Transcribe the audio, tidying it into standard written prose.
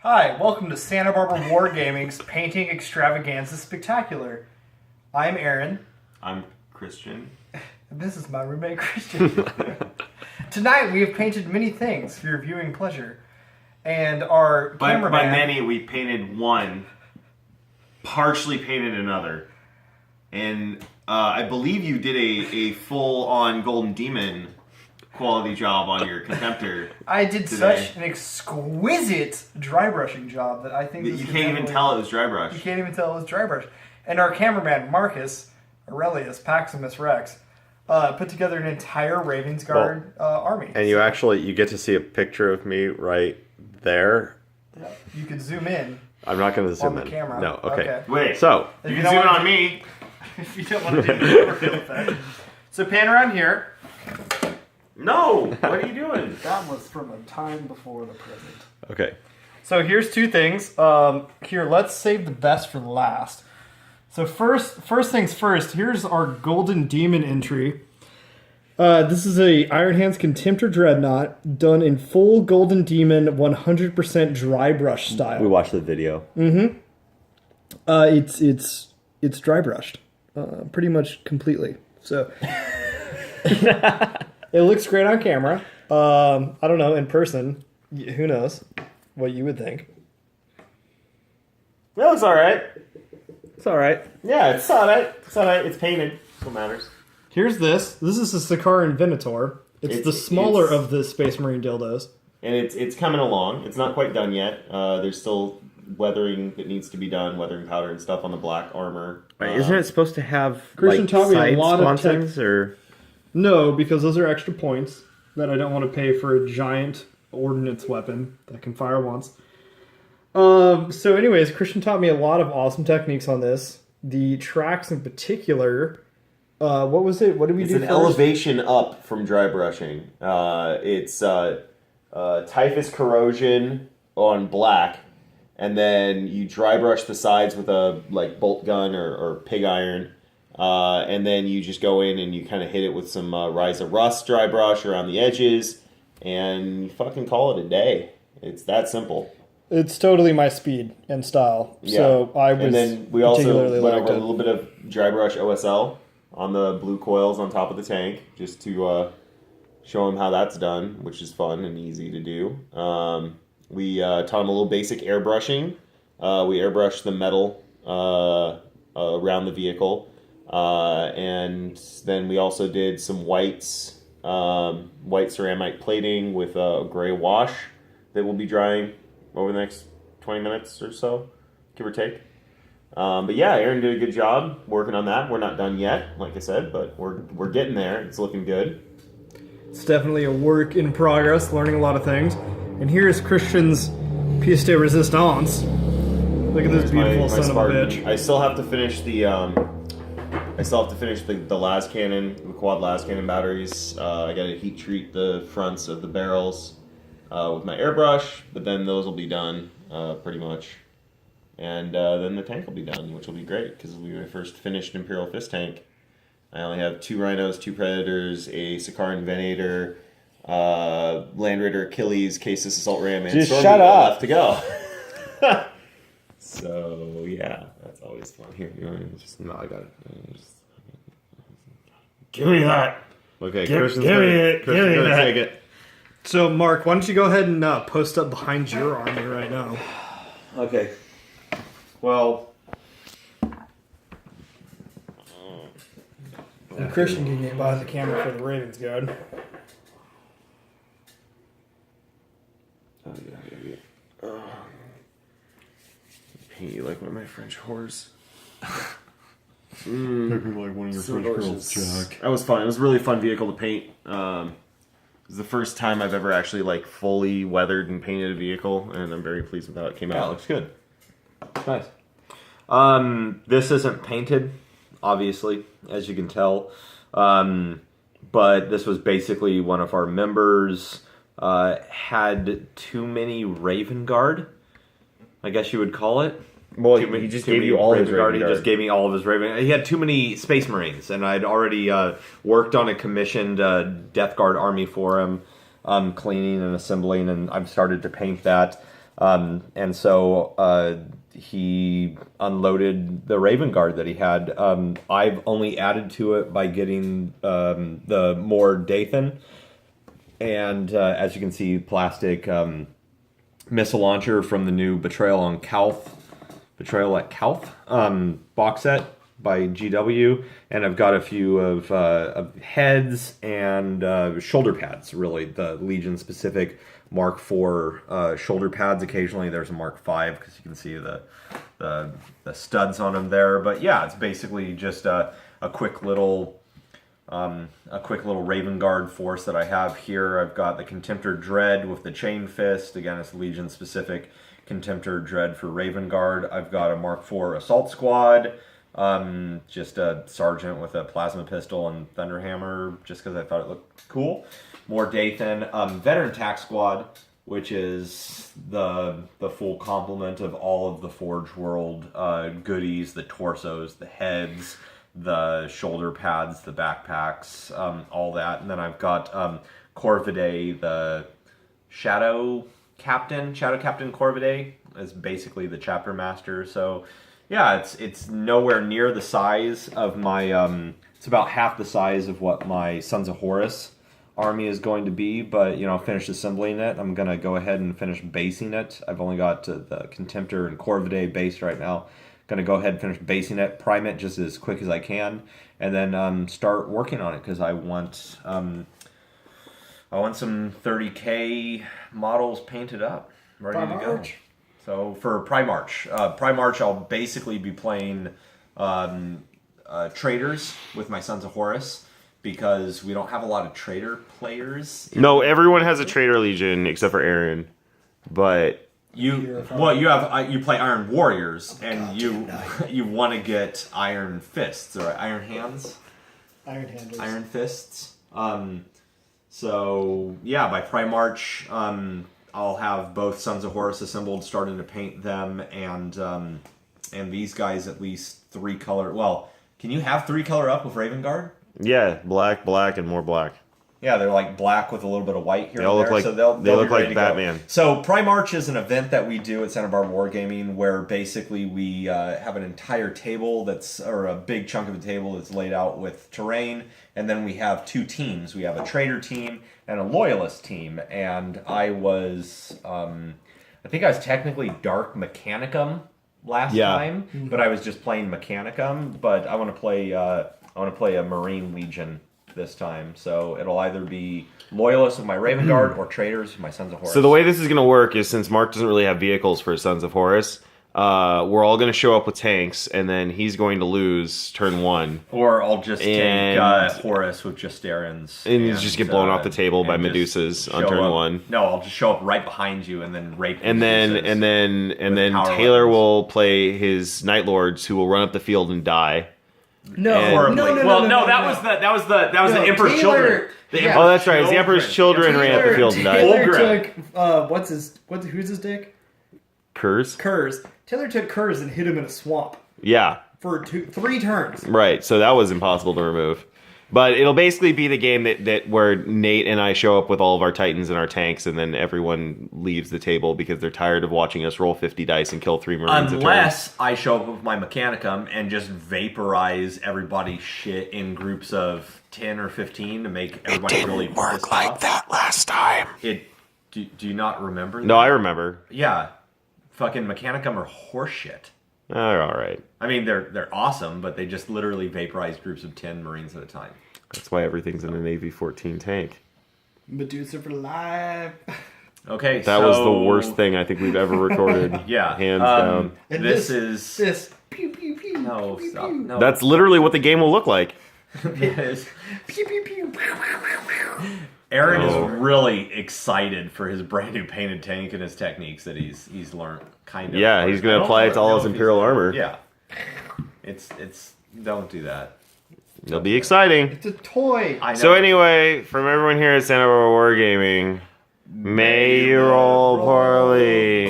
Hi, welcome to Santa Barbara Wargaming's Painting Extravaganza Spectacular. I'm Aaron. I'm Christian. And this is my roommate, Christian. Tonight we have painted many things for your viewing pleasure. And our cameraman... By many, we painted one, partially painted another. And I believe you did a full-on Golden Demon quality job on your Contemptor. I did such an exquisite dry brushing job that I think you can't even tell it was dry brush. You can't even tell it was dry brush. And our cameraman, Marcus Aurelius Paximus Rex, put together an entire Ravensguard army. And you get to see a picture of me right there. Yeah, you could zoom in. I'm not going to zoom on the camera. No, okay. Wait, so you can zoom in on me. If you don't want to do the overkill effect. So pan around here. No! What are you doing? That was from a time before the present. Okay. So here's two things. Here, let's save the best for last. So first things first, here's our Golden Demon entry. This is a Iron Hands Contemptor Dreadnought done in full Golden Demon 100% dry brush style. We watched the video. Mm-hmm. It's dry brushed. Pretty much completely. So... It looks great on camera. I don't know, in person, who knows what you would think. That looks alright. It's alright. Yeah, it's alright. It's alright. It's painted. That's what matters. Here's this. This is a Sakaar Invenator. It's the smaller of the Space Marine dildos. And it's coming along. It's not quite done yet. There's still weathering that needs to be done, weathering powder and stuff on the black armor. Isn't it supposed to have Christian taught me a lot of things or? No, because those are extra points that I don't want to pay for a giant ordnance weapon that can fire once. So anyways, Christian taught me a lot of awesome techniques on this. The tracks in particular, what was it? What did we do It's an elevation up from dry brushing. It's typhus corrosion on black, and then you dry brush the sides with a bolt gun or pig iron. And then you just go in and you kind of hit it with some Rise of Rust dry brush around the edges, and you fucking call it a day. It's that simple. It's totally my speed and style. Yeah. So I was. And then we also went over a little bit of dry brush OSL on the blue coils on top of the tank, just to show them how that's done, which is fun and easy to do. We taught them a little basic airbrushing. We airbrushed the metal around the vehicle. And then we also did some white ceramic plating with a gray wash that will be drying over the next 20 minutes or so, give or take. But yeah, Aaron did a good job working on that. We're not done yet, like I said, but we're getting there. It's looking good. It's definitely a work in progress, learning a lot of things. And here's Christian's pièce de résistance. Look at this beautiful son of a bitch. I still have to finish the las cannon, the quad las cannon batteries. I got to heat treat the fronts of the barrels with my airbrush, but then those will be done pretty much. And then the tank will be done, which will be great, because we my first finished Imperial Fist tank. I only have 2 Rhinos, 2 Predators, a Sakaar Invenator, Land Raider Achilles, Casus Assault Ram, and Just shut up. left to go. So yeah, that's always fun. Here, you want to just no, I got it. Give me that. Okay, give me it. Give me that. Take it. So Mark, why don't you go ahead and post up behind your army right now? Okay. Well. And Christian can get behind the camera for the Ravensguard. Oh yeah. Paint you like one of my French whores. Maybe like one of your French girls, Jack. That was fun. It was a really fun vehicle to paint. It was the first time I've ever actually fully weathered and painted a vehicle, and I'm very pleased with how it came out. Yeah, it looks good. It's nice. This isn't painted, obviously, as you can tell. But this was basically one of our members had too many Raven Guard, I guess you would call it. Well, he just gave you all his Raven Guard. He just gave me all of his Raven Guard. He had too many Space Marines, and I'd already worked on a commissioned Death Guard army for him, cleaning and assembling, and I've started to paint that. And so he unloaded the Raven Guard that he had. I've only added to it by getting the more Dathan. And as you can see, plastic missile launcher from the new Betrayal at Calth box set by GW, and I've got a few of heads and shoulder pads. Really, the Legion specific Mark IV shoulder pads. Occasionally, there's a Mark V because you can see the studs on them there. But yeah, it's basically just a quick little Raven Guard force that I have here. I've got the Contemptor Dread with the Chain Fist. Again, it's Legion specific Contemptor Dread for Raven Guard. I've got a Mark IV Assault Squad. Just a sergeant with a plasma pistol and Thunderhammer, just because I thought it looked cool. More Dathan. Veteran Tac Squad, which is the full complement of all of the Forge World goodies, the torsos, the heads, the shoulder pads, the backpacks, all that. And then I've got Corvidae, the Shadow Captain Corvidae is basically the chapter master. So yeah, it's nowhere near the size of my, it's about half the size of what my Sons of Horus army is going to be, but, you know, finished assembling it. I'm going to go ahead and finish basing it. I've only got the Contemptor and Corvidae based right now. Going to go ahead and finish basing it, prime it just as quick as I can, and then start working on it, because I want some 30K models painted up, ready to go. So for Primarch, I'll basically be playing traders with my Sons of Horus, because we don't have a lot of trader players. No, everyone has a Trader Legion except for Aaron, but you play Iron Warriors, and you want to get Iron Fists or Iron Hands, Iron Handers, Iron Fists. So yeah, by Primarch, I'll have both Sons of Horus assembled, starting to paint them, and these guys at least 3 color. Well, can you have 3 color up with Raven Guard? yeah, black, and more black. Yeah, they're like black with a little bit of white here They all and look there. like So they they'll look be ready like to Batman. Go. So Primarch is an event that we do at Santa Barbara Wargaming, where basically we have an entire table or a big chunk of the table that's laid out with terrain, and then we have 2 teams. We have a trader team and a loyalist team, and I think I was technically Dark Mechanicum last time, but I was just playing Mechanicum. But I want to play a Marine Legion this time, so it'll either be loyalists with my Raven Guard or traders with my Sons of Horus. So the way this is going to work is, since Mark doesn't really have vehicles for Sons of Horus, we're all going to show up with tanks, and then he's going to lose turn 1. Or I'll just take Horus with Justerians. And just get blown off the table by Medusas on turn 1. No, I'll just show up right behind you and then rape and then Taylor will play his Night Lords, who will run up the field and die. No, that was the Emperor's Children. Oh, that's right. It's the Emperor's Children ran up the field and died. Taylor took who's his dick? Kurz. Taylor took Kurz and hit him in a swamp. Yeah. For 3 turns. Right. So that was impossible to remove. But it'll basically be the game that where Nate and I show up with all of our Titans and our tanks, and then everyone leaves the table because they're tired of watching us roll 50 dice and kill 3 Marines Unless I show up with my Mechanicum and just vaporize everybody's shit in groups of 10 or 15 to make everybody really work like that last time. Do you not remember that? No, I remember. Yeah. Fucking Mechanicum are horseshit. They're all right. I mean, they're awesome, but they just literally vaporize groups of 10 Marines at a time. That's why everything's in an AV-14 tank. Medusa for life. Okay, that was the worst thing I think we've ever recorded. Yeah, hands down. And this pew pew pew. No, pew, stop. pew. No. That's literally what the game will look like. Yes. Pew pew pew. Aaron is really excited for his brand new painted tank and his techniques that he's learned. Kind of. Yeah, he's going to apply it to all his Imperial armor. Yeah. It's don't do that. It'll be exciting. It's a toy. I know. So anyway, from everyone here at Santa Barbara Wargaming, may you roll poorly.